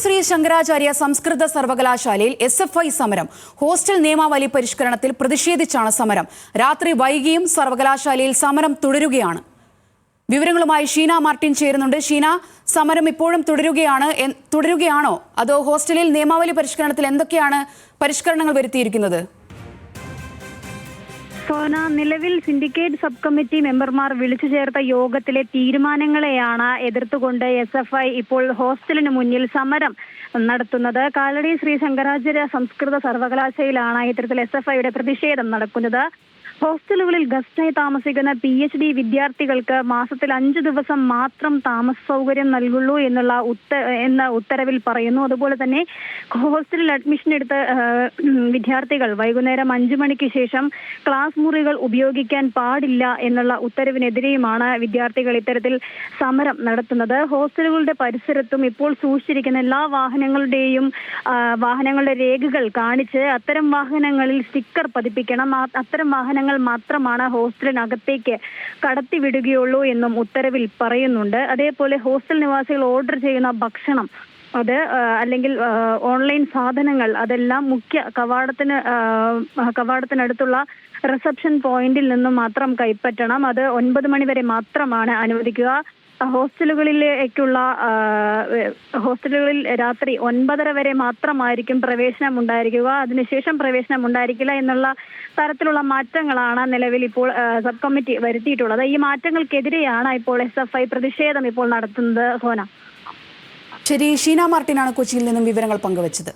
ശ്രീ ശങ്കരാചാര്യ സംസ്കൃത സർവകലാശാലയിൽ SFI സമരം. ഹോസ്റ്റൽ നിയമാവലി പരിഷ്കരണത്തിൽ പ്രതിഷേധിച്ചാണ് സമരം. രാത്രി വൈകിയും സർവകലാശാലയിൽ സമരം തുടരുകയാണ്. വിവരങ്ങളുമായി ഷീന മാർട്ടിൻ ചേരുന്നുണ്ട്. ഷീന, സമരം ഇപ്പോഴും തുടരുകയാണോ അതോ ഹോസ്റ്റലിൽ നിയമാവലി പരിഷ്കരണത്തിൽ എന്തൊക്കെയാണ് പരിഷ്കരണങ്ങൾ വരുത്തിയിരിക്കുന്നത്? സോന, നിലവിൽ സിൻഡിക്കേറ്റ് സബ് കമ്മിറ്റി മെമ്പർമാർ വിളിച്ചു ചേർത്ത യോഗത്തിലെ തീരുമാനങ്ങളെയാണ് എതിർത്തുകൊണ്ട് SFI ഇപ്പോൾ ഹോസ്റ്റലിന് മുന്നിൽ സമരം നടത്തുന്നത്. കാലടി ശ്രീ ശങ്കരാചാര്യ സംസ്കൃത സർവകലാശാലയിലാണ് ഇത്തരത്തിൽ SFIയുടെ പ്രതിഷേധം നടക്കുന്നത്. ഹോസ്റ്റലുകളിൽ ഗസ്റ്റായി താമസിക്കുന്ന PhD വിദ്യാർത്ഥികൾക്ക് മാസത്തിൽ 5 ദിവസം മാത്രം താമസ സൗകര്യം നൽകുള്ളൂ എന്ന ഉത്തരവിൽ പറയുന്നു. അതുപോലെ തന്നെ ഹോസ്റ്റലിൽ അഡ്മിഷൻ എടുത്ത വിദ്യാർത്ഥികൾ വൈകുന്നേരം 5 മണിക്ക് ശേഷം ക്ലാസ് മുറികൾ ഉപയോഗിക്കാൻ പാടില്ല എന്നുള്ള ഉത്തരവിനെതിരെയുമാണ് വിദ്യാർത്ഥികൾ ഇത്തരത്തിൽ സമരം നടത്തുന്നത്. ഹോസ്റ്റലുകളുടെ പരിസരത്തും ഇപ്പോൾ സൂക്ഷിച്ചിരിക്കുന്ന എല്ലാ വാഹനങ്ങളുടെ രേഖകൾ കാണിച്ച് അത്തരം വാഹനങ്ങളിൽ സ്റ്റിക്കർ പതിപ്പിക്കണം. അത്തരം വാഹനങ്ങൾ മാത്രമാണ് ഹോസ്റ്റലിനകത്തേക്ക് കടത്തിവിടുകയുള്ളൂ എന്നും ഉത്തരവിൽ പറയുന്നുണ്ട്. അതേപോലെ ഹോസ്റ്റൽ നിവാസികൾ ഓർഡർ ചെയ്യുന്ന ഭക്ഷണം അല്ലെങ്കിൽ ഓൺലൈൻ സാധനങ്ങൾ അതെല്ലാം മുഖ്യ കവാടത്തിനടുത്തുള്ള റിസപ്ഷൻ പോയിന്റിൽ നിന്നും മാത്രം കൈപ്പറ്റണം. അത് 9 മണി വരെ മാത്രമാണ് അനുവദിക്കുക. ഹോസ്റ്റലുകളിൽ രാത്രി 9:30 വരെ മാത്രമായിരിക്കും പ്രവേശനം ഉണ്ടായിരിക്കുക. അതിനുശേഷം പ്രവേശനം ഉണ്ടായിരിക്കില്ല എന്നുള്ള തരത്തിലുള്ള മാറ്റങ്ങളാണ് നിലവിൽ ഇപ്പോൾ സബ് കമ്മിറ്റി വരുത്തിയിട്ടുള്ളത്. ഈ മാറ്റങ്ങൾക്കെതിരെയാണ് ഇപ്പോൾ SFI പ്രതിഷേധം ഇപ്പോൾ നടത്തുന്നത്. സോന. ശരി, ഷീന മാർട്ടിനാണ് കൊച്ചിയിൽ നിന്നും വിവരങ്ങൾ പങ്കുവച്ചത്.